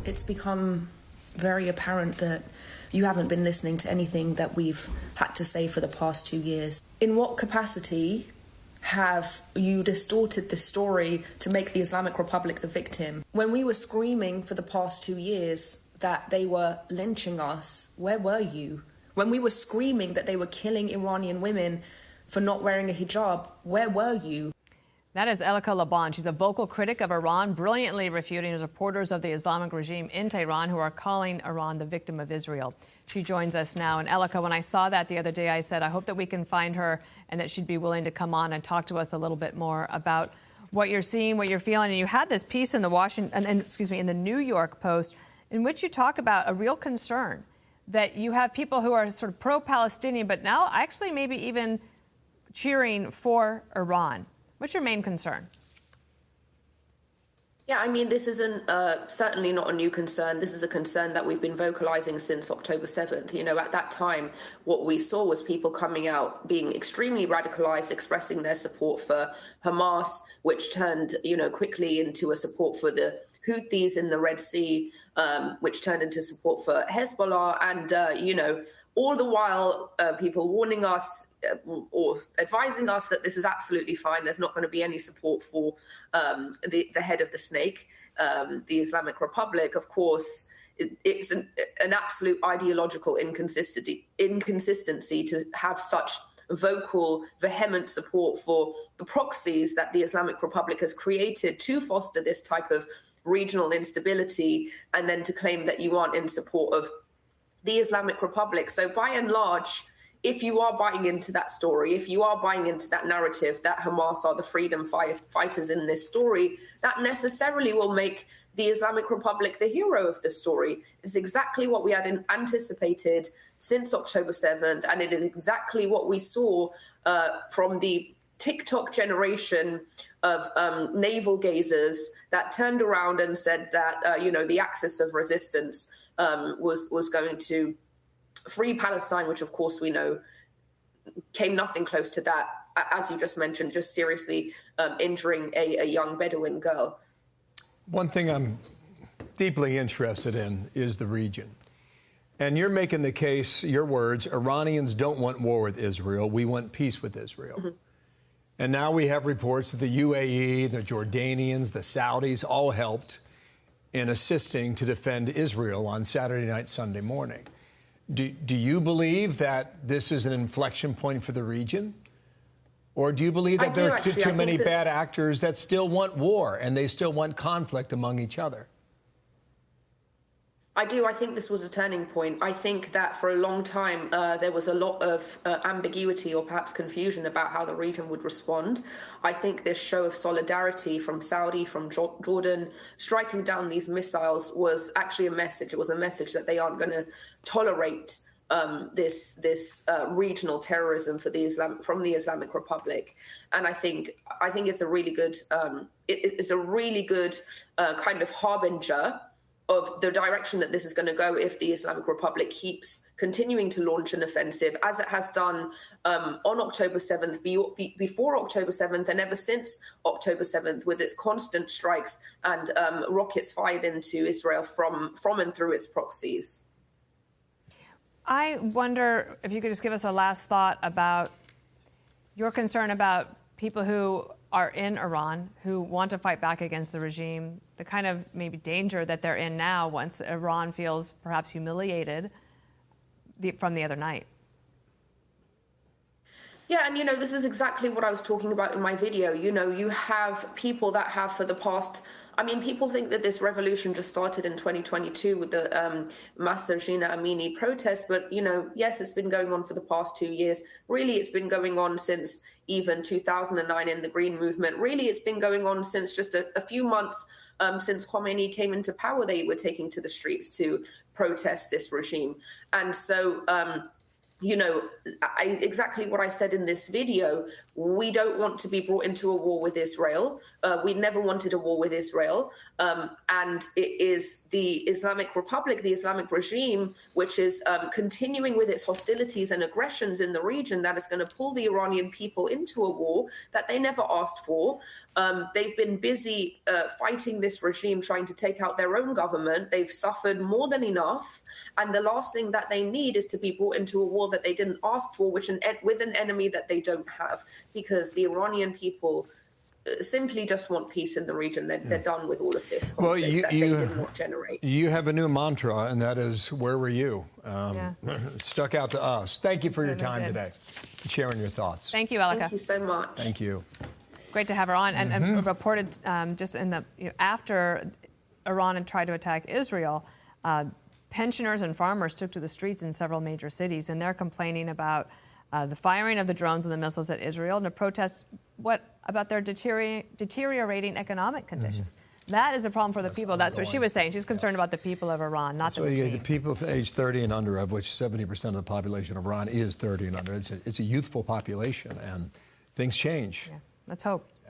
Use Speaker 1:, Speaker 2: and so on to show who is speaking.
Speaker 1: It's become very apparent that you haven't been listening to anything that we've had to say for the past 2 years. In what capacity have you distorted the story to make the Islamic Republic the victim? When we were screaming for the past 2 years that they were lynching us, where were you? When we were screaming that they were killing Iranian women for not wearing a hijab, where were you?
Speaker 2: That is Elica Le Bon. She's a vocal critic of Iran, brilliantly refuting reporters of the Islamic regime in Tehran who are calling Iran the victim of Israel. She joins us now. And Elica, when I saw that the other day, I said, I hope that we can find her and that she'd be willing to come on and talk to us a little bit more about what you're seeing, what you're feeling. And you had this piece in the in the New York Post in which you talk about a real concern that you have people who are sort of pro-Palestinian, but now actually maybe even cheering for Iran. What's your main concern?
Speaker 1: Yeah, I mean, this isn't certainly not a new concern. This is a concern that we've been vocalizing since October 7th. You know, at that time, what we saw was people coming out being extremely radicalized, expressing their support for Hamas, which turned, quickly into a support for the Houthis in the Red Sea, which turned into support for Hezbollah. And, all the while, people warning us or advising us that this is absolutely fine. There's not going to be any support for the head of the snake, the Islamic Republic. Of course, it's an absolute ideological inconsistency to have such vocal, vehement support for the proxies that the Islamic Republic has created to foster this type of regional instability, and then to claim that you aren't in support of the Islamic Republic. So by and large, if you are buying into that story, if you are buying into that narrative that Hamas are the freedom fighters in this story, that necessarily will make the Islamic Republic the hero of the story. It's exactly what we had anticipated since October 7th, and it is exactly what we saw from the TikTok generation of navel gazers that turned around and said that, the axis of resistance was going to free Palestine, which of course we know came nothing close to that, as you just mentioned, just seriously injuring a young Bedouin girl.
Speaker 3: One thing I'm deeply interested in is the region. And you're making the case, your words, Iranians don't want war with Israel. We want peace with Israel. Mm-hmm. And now we have reports that the UAE, the Jordanians, the Saudis all helped in assisting to defend Israel on Saturday night, Sunday morning. Do you believe that this is an inflection point for the region? Or do you believe that there are too many bad actors that still want war and they still want conflict among each other?
Speaker 1: I do. I think this was a turning point. I think that for a long time there was a lot of ambiguity or perhaps confusion about how the region would respond. I think this show of solidarity from Saudi, from Jordan, striking down these missiles was actually a message. It was a message that they aren't going to tolerate this regional terrorism from the Islamic Republic. And I think it's a really good kind of harbinger of the direction that this is going to go if the Islamic Republic keeps continuing to launch an offensive, as it has done on October 7th, before October 7th, and ever since October 7th, with its constant strikes and rockets fired into Israel from and through its proxies.
Speaker 2: I wonder if you could just give us a last thought about your concern about people who are in Iran, who want to fight back against the regime, the kind of maybe danger that they're in now once Iran feels perhaps humiliated from the other night.
Speaker 1: Yeah, and this is exactly what I was talking about in my video. You have people that have for the past, people think that this revolution just started in 2022 with the Master Gina Amini protest, but, yes, it's been going on for the past 2 years. Really, it's been going on since even 2009 in the Green Movement. Really, it's been going on since just a few months since Khomeini came into power. They were taking to the streets to protest this regime. And so, you know, exactly what I said in this video. We don't want to be brought into a war with Israel. We never wanted a war with Israel. And it is the Islamic Republic, the Islamic regime, which is continuing with its hostilities and aggressions in the region, that is going to pull the Iranian people into a war that they never asked for. They've been busy fighting this regime, trying to take out their own government. They've suffered more than enough. And the last thing that they need is to be brought into a war that they didn't ask for, with an enemy that they don't have, because the Iranian people simply just want peace in the region. They're done with all of this conflict that they did not generate. You have a new mantra, and that is, where were you? Stuck out to us. Thank you for your time today, sharing your thoughts.
Speaker 2: Thank you, Elica.
Speaker 1: Thank you so much.
Speaker 3: Thank you.
Speaker 2: Great to have her on. And reported just in the after Iran had tried to attack Israel, pensioners and farmers took to the streets in several major cities, and they're complaining about the firing of the drones and the missiles at Israel, and to protest about their deteriorating economic conditions. That is a problem for the people. That's what she was saying. She's concerned about the people of Iran, not the regime. The people aged 30 and under, of which 70% of the population of Iran is 30 and under. It's a youthful population, and things change. Yeah, let's hope.